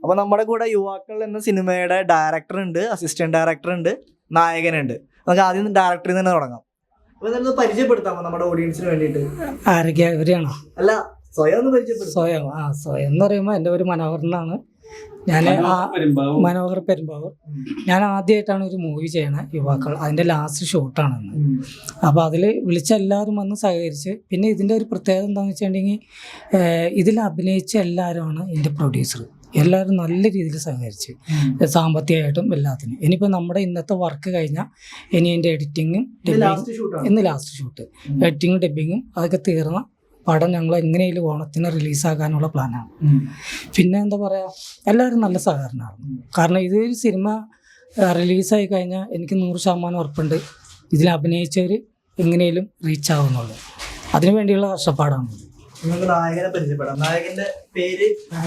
അപ്പൊ നമ്മുടെ കൂടെ യുവാക്കൾ എന്ന സിനിമയുടെ ഡയറക്ടർ ഉണ്ട്, അസിസ്റ്റന്റ് ഡയറക്ടർ ഉണ്ട്, നായകനുണ്ട്. നമുക്ക് ആദ്യം ഡയറക്ടറിൽ തന്നെ തുടങ്ങാം. അപ്പൊ ഇതൊന്ന് പരിചയപ്പെടുത്താമോ നമ്മുടെ ഓഡിയൻസിന് വേണ്ടിയിട്ട്? ആരൊക്കെയാ? ഇവരെയാണോ? അല്ല, സ്വയം ഒന്ന് പരിചയപ്പെടുത്താം. സ്വയം എന്ന് പറയുമ്പോൾ എൻ്റെ ഒരു മനോഹരനാണ്. ഞാൻ മനോഹർ പെരുമ്പാവൂർ. ഞാൻ ആദ്യമായിട്ടാണ് ഒരു മൂവി ചെയ്യണത്, യുവാക്കൾ. അതിൻ്റെ ലാസ്റ്റ് ഷൂട്ടാണെന്ന്. അപ്പോൾ അതിൽ വിളിച്ച എല്ലാവരും വന്ന് സഹകരിച്ച്. പിന്നെ ഇതിൻ്റെ ഒരു പ്രത്യേകത എന്താണെന്ന് വെച്ചിട്ടുണ്ടെങ്കിൽ ഇതിൽ അഭിനയിച്ച എല്ലാവരുമാണ് ഇതിൻ്റെ പ്രൊഡ്യൂസർ. എല്ലാവരും നല്ല രീതിയിൽ സഹകരിച്ച്, സാമ്പത്തികമായിട്ടും എല്ലാത്തിനും. ഇനിയിപ്പോൾ നമ്മുടെ ഇന്നത്തെ വർക്ക് കഴിഞ്ഞാൽ ഇനി എൻ്റെ എഡിറ്റിങ്ങും ഇന്ന് ലാസ്റ്റ് ഷൂട്ട്, എഡിറ്റിങ്ങും ഡബ്ബിങ്ങും അതൊക്കെ തീർന്ന പടം ഞങ്ങൾ എങ്ങനെയും ഓണത്തിന് റിലീസാക്കാനുള്ള പ്ലാനാണ്. പിന്നെ എന്താ പറയുക, എല്ലാവരും നല്ല സഹകരണമാണ്. കാരണം ഇതൊരു സിനിമ റിലീസായി കഴിഞ്ഞാൽ എനിക്ക് 100% ഉറപ്പുണ്ട് ഇതിൽ അഭിനയിച്ചവർ എങ്ങനെയും റീച്ച് ആവുന്നുള്ളൂ. അതിനു വേണ്ടിയുള്ള കഷ്ടപ്പാടാണ്.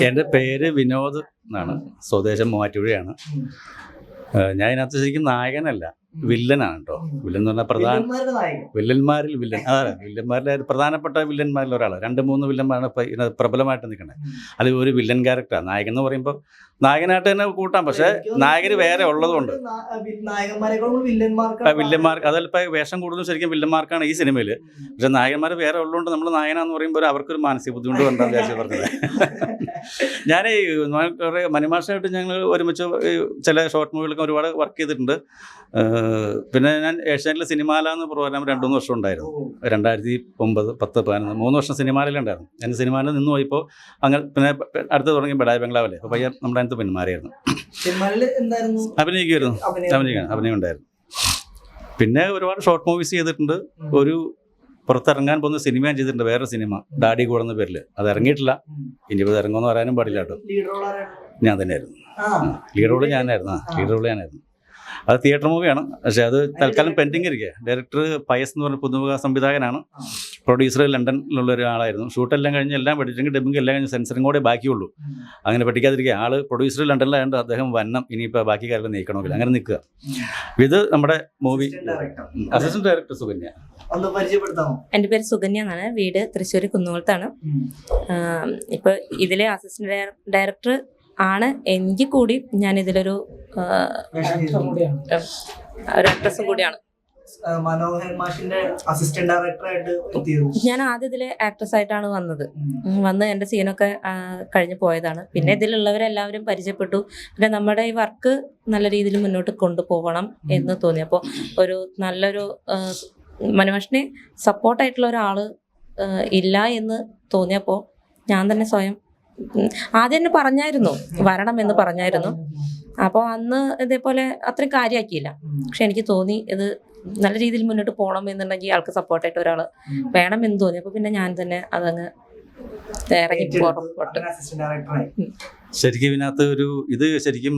എൻ്റെ പേര് വിനോദ് എന്നാണ്. സ്വദേശം മൂവാറ്റുപുഴയാണ്. ഞാൻ ഇതിനകത്ത് ശരിക്കും നായകനല്ല, വില്ലനാണ് കേട്ടോ. വില്ലൻ എന്ന് പറഞ്ഞാൽ വില്ലന്മാരിൽ വില്ലൻ. അതെ, വില്ലന്മാരിലെ പ്രധാനപ്പെട്ട വില്ലന്മാരിൽ ഒരാൾ. 2-3 വില്ലന്മാരാണ് ഇപ്പം ഇതിനകത്ത് പ്രബലമായിട്ട് നിൽക്കുന്നത്. അതിൽ ഒരു വില്ലൻ ക്യാരക്ടറാണ്. നായകൻ എന്ന് പറയുമ്പോൾ നായകനായിട്ട് തന്നെ കൂട്ടാം, പക്ഷേ നായകർ വേറെ ഉള്ളതുകൊണ്ട് വില്ലന്മാർക്ക് അതല്ലിപ്പോൾ വേഷം കൂടുതലും ശരിക്കും വില്ലന്മാർക്കാണ് ഈ സിനിമയിൽ. പക്ഷെ നായകന്മാർ വേറെ ഉള്ളതുകൊണ്ട് നമ്മൾ നായകനാന്ന് പറയുമ്പോൾ അവർക്കൊരു മാനസിക ബുദ്ധിമുട്ട് എന്താണെന്ന് വിചാരിച്ചു പറഞ്ഞത്. ഞാൻ കുറേ മണിമാഷായിട്ട് ഞങ്ങൾ ഒരുമിച്ച് ചില ഷോർട്ട് മൂവികളൊക്കെ ഒരുപാട് വർക്ക് ചെയ്തിട്ടുണ്ട്. പിന്നെ ഞാൻ ഏഷ്യാനെറ്റിലെ സിനിമാല എന്ന പ്രോഗ്രാം 2-3 വർഷം ഉണ്ടായിരുന്നു. 2009, 10, 11, 3 വർഷം സിനിമാലയിലുണ്ടായിരുന്നു. ഞാൻ സിനിമാലിൽ നിന്ന് പോയിപ്പോൾ അങ്ങനെ പിന്നെ അടുത്ത് തുടങ്ങി ബഡായി ബംഗ്ലാവിലെ. അപ്പോൾ പയ്യൻ നമ്മുടെ അടുത്ത് പിന്മാറിയായിരുന്നു. അഭിനയം ഉണ്ടായിരുന്നു. പിന്നെ ഒരുപാട് ഷോർട്ട് മൂവീസ് ചെയ്തിട്ടുണ്ട്. ഒരു പുറത്തിറങ്ങാൻ പോകുന്ന സിനിമയും ചെയ്തിട്ടുണ്ട്, വേറെ സിനിമ ഡാഡി കൂടുന്ന പേരിൽ. അത് ഇറങ്ങിയിട്ടില്ല. ഇനിയിപ്പോൾ ഇറങ്ങുമെന്ന് പറയാനും പാടില്ല കേട്ടോ. ഞാൻ തന്നെയായിരുന്നു ലീഡ് റോള്. ഞാനായിരുന്നു. അത് തിയേറ്റർ മൂവിയാണ്, പക്ഷേ അത് തൽക്കാലം പെൻഡിങ് ഇരിക്കുക. ഡയറക്ടർ പയസ് എന്ന് പറഞ്ഞ പുതുമുഖ സംവിധായകനാണ്. പ്രൊഡ്യൂസർ ലണ്ടനിലുള്ള ഒരാളായിരുന്നു. ഷൂട്ടെല്ലാം കഴിഞ്ഞ് എല്ലാം പഠിച്ചെങ്കിൽ ഡബിങ് എല്ലാം കഴിഞ്ഞ് സെൻസറിങ് കൂടെ ബാക്കിയുള്ളൂ. അങ്ങനെ പഠിക്കാതിരിക്കുക. ആൾ പ്രൊഡ്യൂസർ ലണ്ടനിലായതുകൊണ്ട് അദ്ദേഹം വന്നം. ഇനിയിപ്പോൾ ബാക്കി കാര്യങ്ങൾ നീക്കണമെങ്കിൽ അങ്ങനെ നിൽക്കുക. ഇത് നമ്മുടെ മൂവി അസിസ്റ്റന്റ് ഡയറക്ടർ സുകന്യ. എൻ്റെ പേര് സുകന്യ എന്നാണ്. വീട് തൃശ്ശൂർ കുന്നുകുളത്താണ്. ഇപ്പോൾ ഇതിലെ അസിസ്റ്റന്റ് ഡയറക്ടർ ആണ്. എങ്കിൽ കൂടി ഞാൻ ഇതിലൊരു ആക്ട്രസും കൂടിയാണ്. ഞാൻ ആദ്യം ഇതിലെ ആക്ട്രസ് ആയിട്ടാണ് വന്ന് എൻ്റെ സീനൊക്കെ കഴിഞ്ഞ് പോയതാണ്. പിന്നെ ഇതിലുള്ളവരെല്ലാവരും പരിചയപ്പെട്ടു. പിന്നെ നമ്മുടെ ഈ വർക്ക് നല്ല രീതിയിൽ മുന്നോട്ട് കൊണ്ടുപോകണം എന്ന് തോന്നി. അപ്പോൾ ഒരു നല്ലൊരു മനുഷ്യനെ സപ്പോർട്ടായിട്ടുള്ള ഒരാൾ ഇല്ല എന്ന് തോന്നിയപ്പോൾ ഞാൻ തന്നെ സ്വയം ആദ്യം എന്നെ പറഞ്ഞായിരുന്നു വരണമെന്ന് പറഞ്ഞായിരുന്നു. അപ്പോൾ അന്ന് ഇതേപോലെ അത്രയും കാര്യമാക്കിയില്ല. പക്ഷെ എനിക്ക് തോന്നി ഇത് നല്ല രീതിയിൽ മുന്നോട്ട് പോകണം എന്നുണ്ടെങ്കിൽ ആൾക്ക് സപ്പോർട്ടായിട്ട് ഒരാൾ വേണമെന്ന് തോന്നി. അപ്പോൾ പിന്നെ ഞാൻ തന്നെ അതങ്ങ് ഇറങ്ങി പുറപ്പെട്ടു. ശരിക്കും ഇതിനകത്ത് ഇത് ശരിക്കും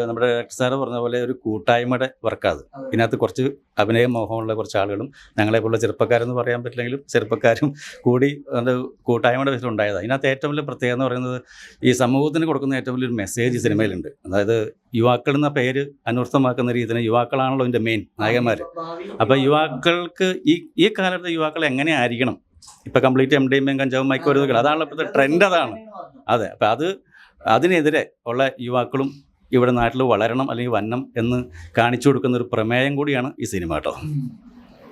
നമ്മുടെ ഡയറക്ടർ സാറ് പറഞ്ഞ പോലെ ഒരു കൂട്ടായ്മയുടെ വർക്കാണ്. ഇതിനകത്ത് കുറച്ച് അഭിനയ മോഹമുള്ള കുറച്ച് ആളുകളും ഞങ്ങളെപ്പോലുള്ള ചെറുപ്പക്കാരെന്ന് പറയാൻ പറ്റില്ലെങ്കിലും ചെറുപ്പക്കാരും കൂടി കൂട്ടായ്മയുടെ വിധത്തിൽ ഉണ്ടായതാണ്. ഇതിനകത്ത് ഏറ്റവും വലിയ പ്രത്യേകത എന്ന് പറയുന്നത് ഈ സമൂഹത്തിന് കൊടുക്കുന്ന ഏറ്റവും വലിയൊരു മെസ്സേജ് ഈ സിനിമയിലുണ്ട്. അതായത് യുവാക്കൾ എന്ന പേര് അനർത്ഥമാക്കുന്ന രീതിയിൽ യുവാക്കളാണല്ലോ ഇതിൻ്റെ മെയിൻ നായകന്മാർ. അപ്പോൾ യുവാക്കൾക്ക് ഈ കാലത്ത് യുവാക്കൾ എങ്ങനെ ആയിരിക്കണം? ഇപ്പം കംപ്ലീറ്റ് MDMA കഞ്ചാവും മയക്കുമരുന്നുകൾ അതാണല്ലോ ഇപ്പോഴത്തെ ട്രെൻഡ്. അതാണ്. അതെ. അപ്പം അതിനെതിരെ ഉള്ള യുവാക്കളും ഇവിടെ നാട്ടിൽ വളരണം അല്ലെങ്കിൽ വന്നം എന്ന് കാണിച്ചു കൊടുക്കുന്ന ഒരു പ്രമേയം കൂടിയാണ് ഈ സിനിമ കേട്ടോ.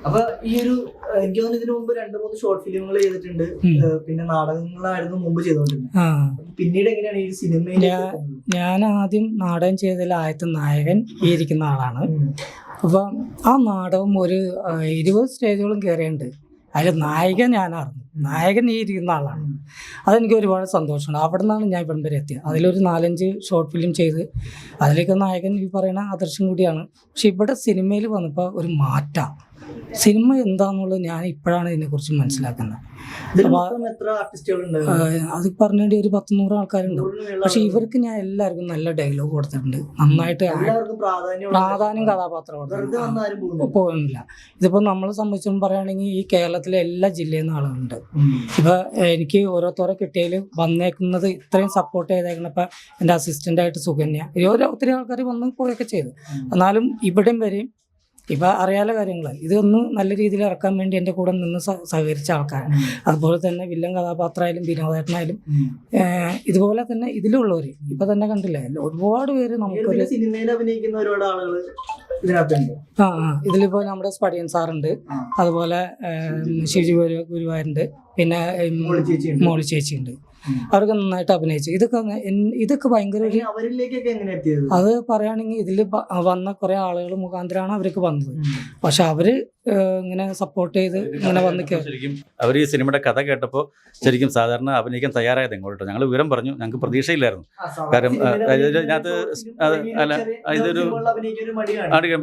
അപ്പൊ ഈ ഒരു എനിക്ക് തോന്നുന്നു ഇതിനു മുമ്പ് 2-3 ഷോർട്ട് ഫിലിമുകൾ ചെയ്തിട്ടുണ്ട്. പിന്നെ നാടകങ്ങളായിരുന്നു മുമ്പ് ചെയ്തോണ്ടിരുന്നത്. പിന്നീട് എങ്ങനെയാണ് ഈ സിനിമയിൽ? ഞാൻ ആദ്യം നാടകം ചെയ്തതിൽ ആദ്യത്തെ നായകൻ ഈ ഇരിക്കുന്ന ആളാണ്. അപ്പം ആ നാടകം ഒരു 20 സ്റ്റേജോളം കയറിയുണ്ട്. അതിൽ നായകൻ ഞാനായിരുന്നു. നായകൻ ഈ ഇരിക്കുന്ന ആളാണ്. അതെനിക്ക് ഒരുപാട് സന്തോഷമുണ്ട്. അവിടെ നിന്നാണ് ഞാൻ ഇവിടം വരെ എത്തിയത്. അതിലൊരു 4-5 ഷോർട്ട് ഫിലിം ചെയ്ത് അതിലേക്ക് നായകൻ ഈ പറയുന്ന ആദർശം കൂടിയാണ്. പക്ഷെ ഇവിടെ സിനിമയിൽ വന്നപ്പോൾ ഒരു മാറ്റം. സിനിമ എന്താണെന്നുള്ളത് ഞാൻ ഇപ്പോഴാണ് ഇതിനെക്കുറിച്ച് മനസ്സിലാക്കുന്നത്. അത് പറഞ്ഞിട്ട് ഒരു 10-100 ആൾക്കാരുണ്ട്. പക്ഷെ ഇവർക്ക് ഞാൻ എല്ലാവർക്കും നല്ല ഡയലോഗ് കൊടുത്തിട്ടുണ്ട്. നന്നായിട്ട് പ്രാധാന്യം കഥാപാത്രം കൊടുത്തിട്ടുണ്ട്. പോകുന്നില്ല. ഇതിപ്പോൾ നമ്മളെ സംബന്ധിച്ചും പറയുകയാണെങ്കിൽ ഈ കേരളത്തിലെ എല്ലാ ജില്ലയിൽ നിന്ന് ആളുകളുണ്ട്. ഇപ്പം എനിക്ക് ഓരോരുത്തരെ കിട്ടിയതിൽ വന്നേക്കുന്നത് ഇത്രയും സപ്പോർട്ട് ചെയ്തേക്കുന്നപ്പോൾ എൻ്റെ അസിസ്റ്റൻ്റായിട്ട് സുകന്യ, ഒത്തിരി ആൾക്കാർ വന്ന് പോയൊക്കെ ചെയ്തു. എന്നാലും ഇവിടെയും വരെയും ഇപ്പം അറിയാല കാര്യങ്ങൾ ഇതൊന്ന് നല്ല രീതിയിൽ ഇറക്കാൻ വേണ്ടി എൻ്റെ കൂടെ നിന്ന് സഹകരിച്ച ആൾക്കാരാണ്. അതുപോലെ തന്നെ വില്ലൻ കഥാപാത്രമായാലും വിനോദേട്ടനായാലും ഇതുപോലെ തന്നെ ഇതിലുള്ളവർ ഇപ്പം തന്നെ കണ്ടില്ലേ ഒരുപാട് പേര് നമുക്കൊരു സിനിമയിൽ അഭിനയിക്കുന്ന ഒരുപാട് ആളുകൾ ഇതിനകത്തുണ്ട്. ഇതിലിപ്പോൾ നമ്മുടെ സ്പടിയൻ സാറുണ്ട്, അതുപോലെ ശിവജി ഗുരുവായൂരുണ്ട്, പിന്നെ മോളി ചേച്ചിയുണ്ട്. അവർക്ക് നന്നായിട്ട് അഭിനയിച്ചു. ഇതൊക്കെ ഭയങ്കര ഒരു അത് പറയുകയാണെങ്കിൽ ഇതിൽ വന്ന കുറെ ആളുകൾ മുഖാന്തരമാണ് അവർക്ക് വന്നത്. പക്ഷെ അവര് ഇങ്ങനെ സപ്പോർട്ട് ചെയ്ത് ഇങ്ങനെ വന്ന് ശരിക്കും അവർ ഈ സിനിമയുടെ കഥ കേട്ടപ്പോൾ ശരിക്കും സാധാരണ അഭിനയിക്കാൻ തയ്യാറായത് എങ്ങോട്ടോ ഞങ്ങൾ വിവരം പറഞ്ഞു. ഞങ്ങൾക്ക് പ്രതീക്ഷയില്ലായിരുന്നു. കാരണം ഇതിനകത്ത് അല്ല ഇതൊരു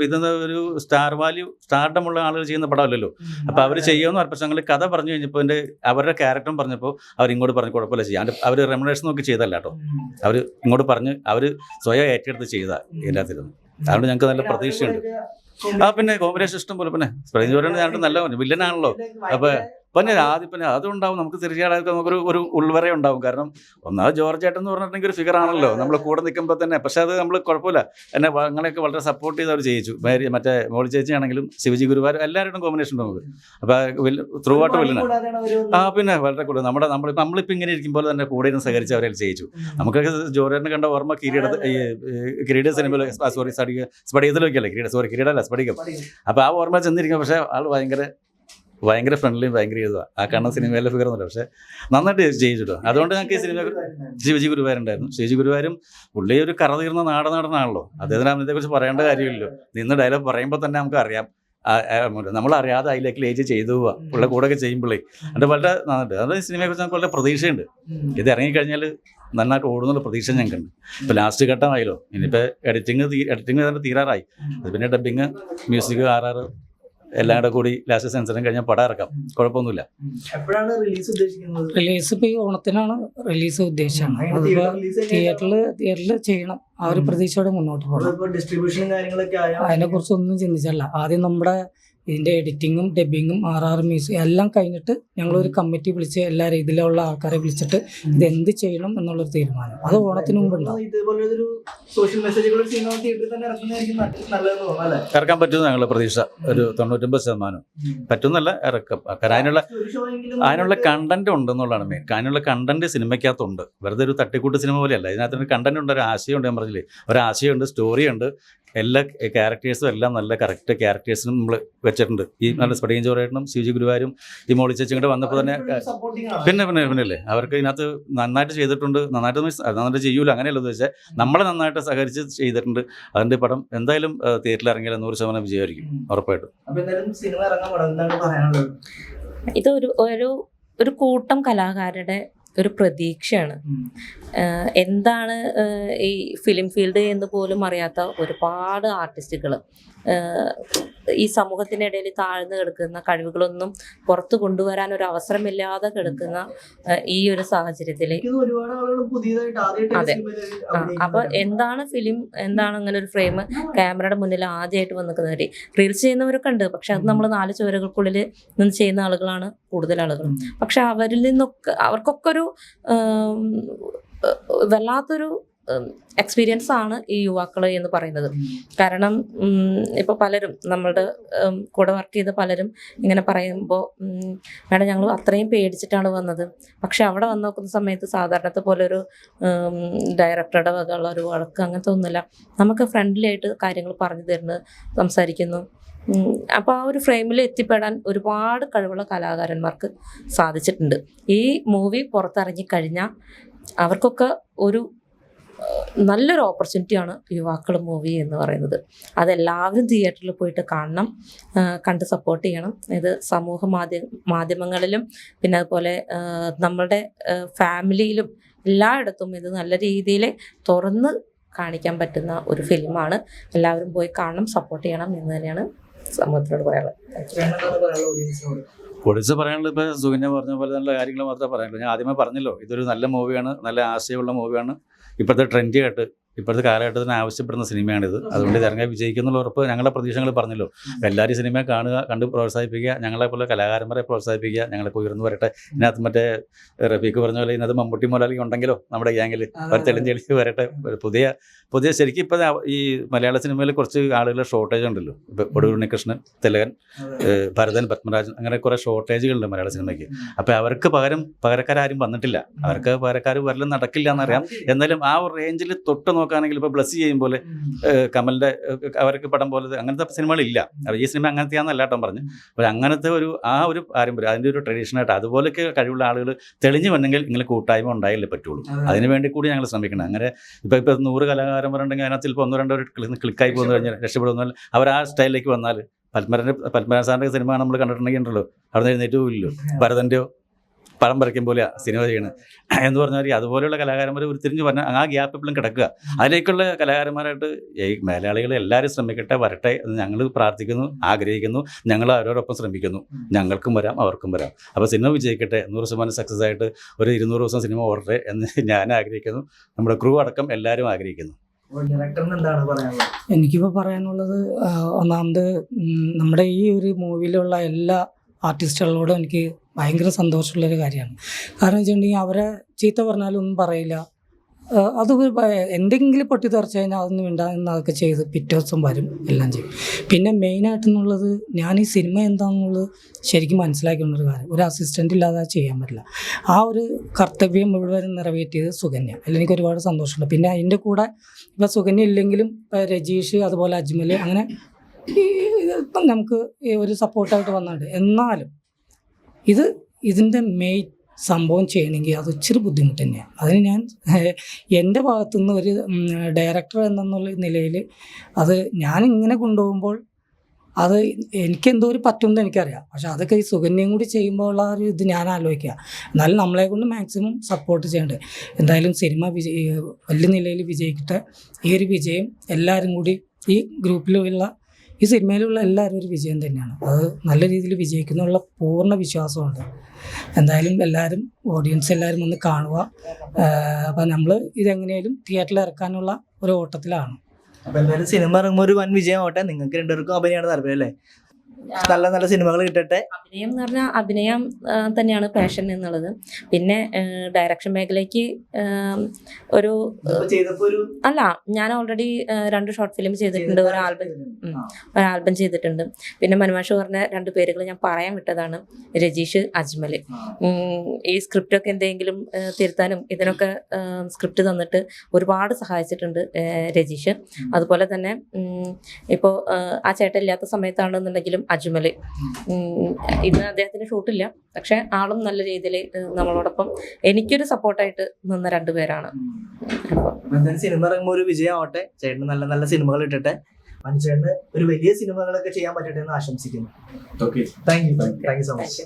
ഇതൊന്ന് ഒരു സ്റ്റാർഡമുള്ള ആളുകൾ ചെയ്യുന്ന പടമല്ലല്ലോ. അപ്പോൾ അവർ ചെയ്യുമെന്ന് പറഞ്ഞപ്പോൾ ഞങ്ങൾ കഥ പറഞ്ഞു കഴിഞ്ഞപ്പോൾ അവരുടെ ക്യാരക്ടറും പറഞ്ഞപ്പോൾ അവരിങ്ങോട്ട് പറഞ്ഞു കുഴപ്പമില്ല ചെയ്യാൻ. അവർ റെമുനറേഷൻ നോക്കി ചെയ്തല്ല കേട്ടോ. അവർ ഇങ്ങോട്ട് പറഞ്ഞ് അവർ സ്വയം ഏറ്റെടുത്ത് ചെയ്ത എല്ലാത്തിലും. അതുകൊണ്ട് ഞങ്ങൾക്ക് നല്ല പ്രതീക്ഷയുണ്ട്. പിന്നെ കോമ്പിനേഷൻ ഇഷ്ടം പോലെ. പിന്നെ സ്പടിയൻ ഞാൻ നല്ല വില്ലനാണല്ലോ. പിന്നെ ആദ്യം പിന്നെ അതുണ്ടാവും. നമുക്ക് തീർച്ചയായിട്ടും നമുക്കൊരു ഉൾവര ഉണ്ടാവും. കാരണം ഒന്നാമത് ജോർജ് ചേട്ടൻ എന്ന് പറഞ്ഞിട്ടുണ്ടെങ്കിൽ ഒരു ഫിഗർ ആണല്ലോ നമ്മൾ കൂടെ നിൽക്കുമ്പോൾ തന്നെ. പക്ഷെ അത് നമ്മൾ കുഴപ്പമില്ല, എന്നെ അങ്ങനെയൊക്കെ വളരെ സപ്പോർട്ട് ചെയ്ത് അവർ ചെയ്യിച്ചു. മറ്റേ മോളി ചേച്ചി ആണെങ്കിലും ശിവജി ഗുരുവായൂർ എല്ലാവരുടെയും കോമ്പിനേഷൻ ഉണ്ട് നമുക്ക്. അപ്പോൾ ത്രൂ ഔട്ട് വില്ലന പിന്നെ വളരെ കൂടുതൽ നമ്മളിപ്പോൾ ഇങ്ങനെ ഇരിക്കുമ്പോൾ തന്നെ കൂടെ ഇരുന്ന് സഹകരിച്ച് അവരെ ചെയ്യിച്ചു. നമുക്കൊക്കെ ജോർജേട്ടനെ കണ്ട ഓർമ്മ കിരീട സിനിമയിൽ സ്പടികത്തിലൊക്കെയല്ലേ കിരീടമല്ല സ്പടികം. അപ്പോൾ ആ ഓർമ്മ ചെന്നിരിക്കും. പക്ഷേ ആൾ ഭയങ്കര ഫ്രണ്ട്ലിയും ഭയങ്കര ഇതാണ്. ആ കാണുന്ന സിനിമയിലെ ഫിഗർ ഒന്നുമില്ല. പക്ഷെ നന്നായിട്ട് ചെയ്യിച്ചിട്ടോ. അതുകൊണ്ട് ഞങ്ങൾക്ക് ഈ സിനിമ ശിവജി ഗുരുവായൂരുണ്ടായിരുന്നു. ശിവജി ഗുരുവായൂരും പുള്ളി ഒരു കറ തീർന്ന നാടനാണല്ലോ. അദ്ദേഹത്തിന് അതിനെക്കുറിച്ച് പറയേണ്ട കാര്യമില്ലല്ലോ. നിന്ന് ഡയലോഗ് പറയുമ്പോൾ തന്നെ നമുക്ക് അറിയാം. നമ്മളറിയാതെ അതിലേക്ക് ലേജ് ചെയ്തു പോവുക പുള്ളി കൂടെ ഒക്കെ ചെയ്യുമ്പോഴേ. അത് വളരെ നന്നായിട്ട് അത് സിനിമയെക്കുറിച്ച് നമുക്ക് വളരെ പ്രതീക്ഷയുണ്ട്. ഇത് ഇറങ്ങിക്കഴിഞ്ഞാൽ നന്നായിട്ട് ഓടുന്നുള്ള പ്രതീക്ഷ ഞങ്ങൾക്കുണ്ട്. ഇപ്പോൾ ലാസ്റ്റ് ഘട്ടമായല്ലോ. ഇനിയിപ്പോൾ എഡിറ്റിംഗ് തന്നെ തീരാറായി. പിന്നെ ഡബിങ്, മ്യൂസിക്, RR എല്ലാം കൂടി ലാസ്റ്റ് സെൻസറും കഴിഞ്ഞാൽ പടം ഇറക്കാം. കുഴപ്പമൊന്നുമില്ല. റിലീസ് ഇപ്പോൾ ഈ ഓണത്തിനാണ് റിലീസ് ഉദ്ദേശിച്ചാണ്. അതിപ്പോൾ തിയേറ്ററിൽ ചെയ്യണം. ആ ഒരു പ്രതീക്ഷയോടെ മുന്നോട്ട് പോകണം. അതിനെക്കുറിച്ച് ഒന്നും ചിന്തിച്ചല്ല. ആദ്യം നമ്മുടെ ഇതിൻ്റെ എഡിറ്റിങ്ങും ഡബിങ്ങും RR മ്യൂസിക് എല്ലാം കഴിഞ്ഞിട്ട് ഞങ്ങളൊരു കമ്മിറ്റി വിളിച്ച് എല്ലാ രീതിയിലുള്ള ആൾക്കാരെ വിളിച്ചിട്ട് ഇതെന്ത് ചെയ്യണം എന്നുള്ളൊരു തീരുമാനം അത് ഓണത്തിന് മുമ്പുണ്ടാവും. ഇറക്കാൻ പറ്റുമെന്ന് ഞങ്ങളുടെ പ്രതീക്ഷ ഒരു 99% പറ്റുന്നല്ല ഇറക്കാം. അതിനുള്ള കണ്ടന്റ് ഉണ്ടെന്നുള്ളതാണ് മെയിൻ. അതിനുള്ള കണ്ടന്റ് സിനിമയ്ക്കകത്തുണ്ട്. വെറുതെ ഒരു തട്ടിക്കൂട്ട് സിനിമ പോലെയല്ല. ഇതിനകത്തൊരു കണ്ടന്റ് ഉണ്ട്, ഒരു ആശയമുണ്ട്. ഞാൻ പറഞ്ഞില്ലേ, ഒരാശയമുണ്ട്, സ്റ്റോറിയുണ്ട്. എല്ലാ ക്യാരക്ടേഴ്സും എല്ലാം നല്ല കറക്റ്റ് ക്യാരക്ടേഴ്സിനും നമ്മൾ വെച്ചിട്ടുണ്ട്. ഈ നല്ല സ്പടിയൻ ചോറേട്ടനും ശിവജി ഗുരുവായൂരും ഈ മോളി ചേച്ചി കൂടെ വന്നപ്പോൾ തന്നെ പിന്നല്ലേ അവർക്ക് ഇതിനകത്ത് നന്നായിട്ട് ചെയ്തിട്ടുണ്ട്. നന്നായിട്ട് ചെയ്യൂല അങ്ങനെയല്ല ഉദ്ദേശിച്ചാൽ നമ്മളെ നന്നായിട്ട് സഹകരിച്ച് ചെയ്തിട്ടുണ്ട്. അതിൻ്റെ പടം എന്തായാലും തിയേറ്ററിൽ ഇറങ്ങിയാൽ 100% വിജയമായിരിക്കും ഉറപ്പായിട്ടും. ഇത് ഒരു കൂട്ടം കലാകാരുടെ ഒരു പ്രതീക്ഷയാണ്. എന്താണ് ഈ ഫിലിം ഫീൽഡ് എന്ന് പോലും അറിയാത്ത ഒരുപാട് ആർട്ടിസ്റ്റുകൾ ഈ സമൂഹത്തിനിടയിൽ താഴ്ന്നു കിടക്കുന്ന കഴിവുകളൊന്നും പുറത്തു കൊണ്ടുവരാൻ ഒരു അവസരമില്ലാതെ കിടക്കുന്ന ഈ ഒരു സാഹചര്യത്തിൽ അതെ അപ്പൊ എന്താണ് ഫിലിം, എന്താണ് അങ്ങനെ ഒരു ഫ്രെയിം ക്യാമറയുടെ മുന്നിൽ ആദ്യമായിട്ട് വന്ന് നിൽക്കുന്നത്. റീൽസ് ചെയ്യുന്നവരൊക്കെ ഉണ്ട്, പക്ഷെ അത് നമ്മൾ 4 ചുവരുകൾക്കുള്ളിൽ നിന്ന് ചെയ്യുന്ന ആളുകളാണ് കൂടുതൽ ആളുകൾ. പക്ഷെ അവരിൽ നിന്നൊക്കെ അവർക്കൊക്കെ ഒരു വല്ലാത്തൊരു എക്സ്പീരിയൻസ് ആണ് ഈ യുവാക്കൾ എന്ന് പറയുന്നത്. കാരണം ഇപ്പോൾ പലരും നമ്മളുടെ കൂടെ വർക്ക് ചെയ്ത പലരും ഇങ്ങനെ പറയുമ്പോൾ മേഡം ഞങ്ങൾ അത്രയും പേടിച്ചിട്ടാണ് വന്നത്. പക്ഷെ അവിടെ വന്ന് നോക്കുന്ന സമയത്ത് സാധാരണത്തെ പോലെ ഒരു ഡയറക്ടറുടെ വകയുള്ള ഒരു വഴക്ക് അങ്ങനത്തെ ഒന്നുമില്ല. നമുക്ക് ഫ്രണ്ട്ലി ആയിട്ട് കാര്യങ്ങൾ പറഞ്ഞു തരുന്നത്, സംസാരിക്കുന്നു. അപ്പോൾ ആ ഒരു ഫ്രെയിമിൽ എത്തിപ്പെടാൻ ഒരുപാട് കഴിവുള്ള കലാകാരന്മാർക്ക് സാധിച്ചിട്ടുണ്ട്. ഈ മൂവി പുറത്തിറങ്ങിക്കഴിഞ്ഞാൽ അവർക്കൊക്കെ ഒരു നല്ലൊരു ഓപ്പർച്യൂണിറ്റിയാണ് യുവാക്കൾ മൂവി എന്ന് പറയുന്നത്. അതെല്ലാവരും തിയേറ്ററിൽ പോയിട്ട് കാണണം, കണ്ട് സപ്പോർട്ട് ചെയ്യണം. ഇത് സമൂഹ മാധ്യമങ്ങളിലും പിന്നെ അതുപോലെ നമ്മളുടെ ഫാമിലിയിലും എല്ലായിടത്തും ഇത് നല്ല രീതിയിൽ തുറന്ന് കാണിക്കാൻ പറ്റുന്ന ഒരു ഫിലിമാണ്. എല്ലാവരും പോയി കാണണം, സപ്പോർട്ട് ചെയ്യണം എന്ന് തന്നെയാണ് സമൂഹത്തിനോട് പറയാനുള്ളത്. ഒടിച്ച് പറയാനുള്ളത് ഇപ്പോൾ സുകന്യ പറഞ്ഞ പോലെ നല്ല കാര്യങ്ങൾ മാത്രമേ പറയാനുള്ളൂ. ഞാൻ ആദ്യമേ പറഞ്ഞല്ലോ, ഇതൊരു നല്ല മൂവിയാണ്, നല്ല ആശയമുള്ള മൂവിയാണ്. ഇപ്പോഴത്തെ ട്രെൻഡിയായിട്ട് ഇപ്പോഴത്തെ കാലഘട്ടത്തിന് ആവശ്യപ്പെടുന്ന സിനിമയാണിത്. അതുകൊണ്ട് ഇത് ഇറങ്ങാൻ വിജയിക്കുന്നുള്ള ഉറപ്പ് ഞങ്ങളുടെ പ്രതീക്ഷകൾ പറഞ്ഞല്ലോ. അപ്പോൾ എല്ലാവരും സിനിമ കാണുക, കണ്ട് പ്രോത്സാഹിപ്പിക്കുക, ഞങ്ങളെ പോലെ കലാകാരന്മാരെ പ്രോത്സാഹിപ്പിക്കുക, ഞങ്ങളൊക്കെ ഉയർന്നു വരട്ടെ. ഇതിനകത്ത് മറ്റേ റഫീഖ് പറഞ്ഞ പോലെ ഇതിനകത്ത് മമ്മൂട്ടി മുതലാളി ഉണ്ടെങ്കിലോ നമ്മുടെ ഗ്യാങ്ങിൽ അവർ തെളിഞ്ഞെളിച്ച് വരട്ടെ. പുതിയ ശരിക്കും ഇപ്പോൾ ഈ മലയാള സിനിമയിൽ കുറച്ച് ആളുകളുടെ ഷോർട്ടേജ് ഉണ്ടല്ലോ. ഇപ്പോൾ ഒടുവിൽ ഉണ്ണികൃഷ്ണൻ, തിലകൻ, ഭരതൻ, പത്മരാജൻ, അങ്ങനെ കുറേ ഷോർട്ടേജുകളുണ്ട് മലയാള സിനിമയ്ക്ക്. അപ്പോൾ അവർക്ക് പകരക്കാരും വന്നിട്ടില്ല. അവർക്ക് പകരക്കാർ വരലും നടക്കില്ല എന്നറിയാം. എന്നാലും ആ ഒരു റേഞ്ചിൽ തൊട്ട് നോക്കുകയാണെങ്കിൽ ഇപ്പോൾ ബ്ലസ് ചെയ്യും പോലെ കമലിൻ്റെ അവർക്ക് പടം പോലെ അങ്ങനത്തെ സിനിമകളില്ല. ഈ സിനിമ അങ്ങനത്തെയാണെന്നല്ല കേട്ടോ പറഞ്ഞു. അപ്പോൾ അങ്ങനത്തെ ആ ഒരു പാരമ്പര്യം, അതിൻ്റെ ഒരു ട്രഡീഷനായിട്ട് അതുപോലെയൊക്കെ കഴിവുള്ള ആളുകൾ തെളിഞ്ഞു വന്നെങ്കിൽ ഇങ്ങനെ കൂട്ടായ്മ ഉണ്ടായാലേ പറ്റുള്ളൂ. അതിന് വേണ്ടി കൂടി ഞങ്ങൾ ശ്രമിക്കണം. അങ്ങനെ ഇപ്പോൾ 100 കലാകാരന്മാരുണ്ടെങ്കിൽ അതിനകത്ത് ചിലപ്പോൾ 1-2 ക്ലിക്കായി പോകുന്നു കഴിഞ്ഞാൽ രക്ഷപ്പെടുന്നാൽ അവർ ആ സ്റ്റൈലിലേക്ക് വന്നാൽ പത്മരാജൻ സാറിൻ്റെ സിനിമ നമ്മൾ കണ്ടിട്ടുണ്ടെങ്കിൽ ഉണ്ടല്ലോ അവിടെ എഴുന്നേറ്റ് പോയില്ലോ. ഭരതൻ്റെയോ പടം വരയ്ക്കും പോലെയാണ് സിനിമ ചെയ്യണത് എന്ന് പറഞ്ഞാൽ അതുപോലെയുള്ള കലാകാരന്മാർ ഉരുത്തിരിഞ്ഞ് പറഞ്ഞാൽ ആ ഗ്യാപ്പ് എപ്പോഴും കിടക്കുക. അതിലേക്കുള്ള കലാകാരന്മാരായിട്ട് ഈ മലയാളികൾ എല്ലാവരും ശ്രമിക്കട്ടെ, വരട്ടെ എന്ന് ഞങ്ങൾ പ്രാർത്ഥിക്കുന്നു, ആഗ്രഹിക്കുന്നു. ഞങ്ങൾ അവരോടൊപ്പം ശ്രമിക്കുന്നു. ഞങ്ങൾക്കും വരാം, അവർക്കും വരാം. അപ്പോൾ സിനിമ വിജയിക്കട്ടെ, 100% സക്സസ് ആയിട്ട് ഒരു 200 ദിവസം സിനിമ ഓടട്ടെ എന്ന് ഞാൻ ആഗ്രഹിക്കുന്നു. നമ്മുടെ ക്രൂ അടക്കം എല്ലാവരും ആഗ്രഹിക്കുന്നു. എനിക്കിപ്പോൾ പറയാനുള്ളത് ഒന്നാമത് നമ്മുടെ ഈ ഒരു മൂവിയിലുള്ള എല്ലാ ആർട്ടിസ്റ്റുകളോടും എനിക്ക് ഭയങ്കര സന്തോഷമുള്ളൊരു കാര്യമാണ്. കാരണം വെച്ചിട്ടുണ്ടെങ്കിൽ അവരെ ചീത്ത പറഞ്ഞാലും ഒന്നും പറയില്ല. അത് എന്തെങ്കിലും പൊട്ടിത്തെറിച്ച് കഴിഞ്ഞാൽ അതൊന്നും ഉണ്ടാകുന്ന അതൊക്കെ ചെയ്ത് പിറ്റേ ദിവസം വരും, എല്ലാം ചെയ്യും. പിന്നെ മെയിനായിട്ടെന്നുള്ളത് ഞാൻ ഈ സിനിമ എന്താണെന്നുള്ളത് ശരിക്കും മനസ്സിലാക്കിയുള്ളൊരു കാര്യം, ഒരു അസിസ്റ്റൻ്റ് ഇല്ലാതെ ചെയ്യാൻ പറ്റില്ല. ആ ഒരു കർത്തവ്യം മുഴുവൻ നിറവേറ്റിയത് സുകന്യ. അതിൽ എനിക്ക് ഒരുപാട് സന്തോഷമുണ്ട്. പിന്നെ അതിൻ്റെ കൂടെ ഇപ്പോൾ സുകന്യ ഇല്ലെങ്കിലും രജീഷ്, അതുപോലെ അജ്മൽ, അങ്ങനെ ഇപ്പം നമുക്ക് ഒരു സപ്പോർട്ടായിട്ട് വന്നിട്ടുണ്ട്. എന്നാലും ഇതിൻ്റെ മെയിൻ സംഭവം ചെയ്യണമെങ്കിൽ അത് ഇച്ചിരി ബുദ്ധിമുട്ട് തന്നെയാണ്. അതിന് ഞാൻ എൻ്റെ ഭാഗത്തുനിന്ന് ഒരു ഡയറക്ടർ എന്നുള്ള നിലയിൽ അത് ഞാനിങ്ങനെ കൊണ്ടുപോകുമ്പോൾ അത് എനിക്കെന്തോ ഒരു പറ്റുമെന്ന് എനിക്കറിയാം. പക്ഷെ അതൊക്കെ ഈ സുകന്യയും കൂടി ചെയ്യുമ്പോൾ ഉള്ള ഒരു ഇത് ഞാൻ ആലോചിക്കുക. എന്നാലും നമ്മളെ കൊണ്ട് മാക്സിമം സപ്പോർട്ട് ചെയ്യേണ്ടത്. എന്തായാലും സിനിമ വലിയ നിലയിൽ വിജയിക്കട്ടെ. ഈ ഒരു വിജയം എല്ലാവരും കൂടി ഈ ഗ്രൂപ്പിലുള്ള ഈ സിനിമയിലുള്ള എല്ലാവരും ഒരു വിജയം തന്നെയാണ്. അത് നല്ല രീതിയിൽ വിജയിക്കുന്നുള്ള പൂർണ്ണ വിശ്വാസമുണ്ട്. എന്തായാലും എല്ലാവരും ഓഡിയൻസ് എല്ലാവരും ഒന്ന് കാണുക. അപ്പം നമ്മൾ ഇതെങ്ങനെയാലും തിയേറ്ററിൽ ഇറക്കാനുള്ള ഒരു ഓട്ടത്തിലാണ്. അപ്പം എന്തായാലും സിനിമ ഇറങ്ങുമ്പോൾ ഒരു വൻ വിജയമാവട്ടെ. നിങ്ങൾക്ക് രണ്ടുപേർക്കും അഭിനയമാണ് താല്പര്യം അല്ലേ? നല്ല നല്ല സിനിമകൾ കിട്ടട്ടെ. അഭിനയം എന്ന് പറഞ്ഞാൽ അഭിനയം തന്നെയാണ് പാഷൻ എന്നുള്ളത്. പിന്നെ ഡയറക്ഷൻ മേഖലയ്ക്ക് ഒരു അല്ല, ഞാൻ ഓൾറെഡി 2 ഷോർട്ട് ഫിലിം ചെയ്തിട്ടുണ്ട്, ഒരു ആൽബം ചെയ്തിട്ടുണ്ട്. പിന്നെ മനുമാഷ് പറഞ്ഞ 2 പേരുകൾ ഞാൻ പറയാൻ വിട്ടതാണ്, രജീഷ്, അജ്മൽ. ഈ സ്ക്രിപ്റ്റൊക്കെ എന്തെങ്കിലും തിരുത്താനും ഇതിനൊക്കെ സ്ക്രിപ്റ്റ് തന്നിട്ട് ഒരുപാട് സഹായിച്ചിട്ടുണ്ട് രജീഷ്. അതുപോലെ തന്നെ ഇപ്പോൾ ആ ചേട്ടൻ ഇല്ലാത്ത സമയത്താണെന്നുണ്ടെങ്കിലും അജ്മൽ, ഇന്ന് അദ്ദേഹത്തിന് ഷൂട്ടില്ല, പക്ഷെ ആളും നല്ല രീതിയിൽ നമ്മളോടൊപ്പം എനിക്കൊരു സപ്പോർട്ടായിട്ട് നിന്ന 2 പേരാണ്. സിനിമ ഇറങ്ങുമ്പോൾ ഒരു വിജയമാവട്ടെ. ചേട്ടന് നല്ല നല്ല സിനിമകൾ ഇട്ടിട്ടെ. മനുഷ്യന് ഒരു വലിയ സിനിമകളൊക്കെ ചെയ്യാൻ പറ്റട്ടെ എന്ന് ആശംസിക്കുന്നു. Thank you so much.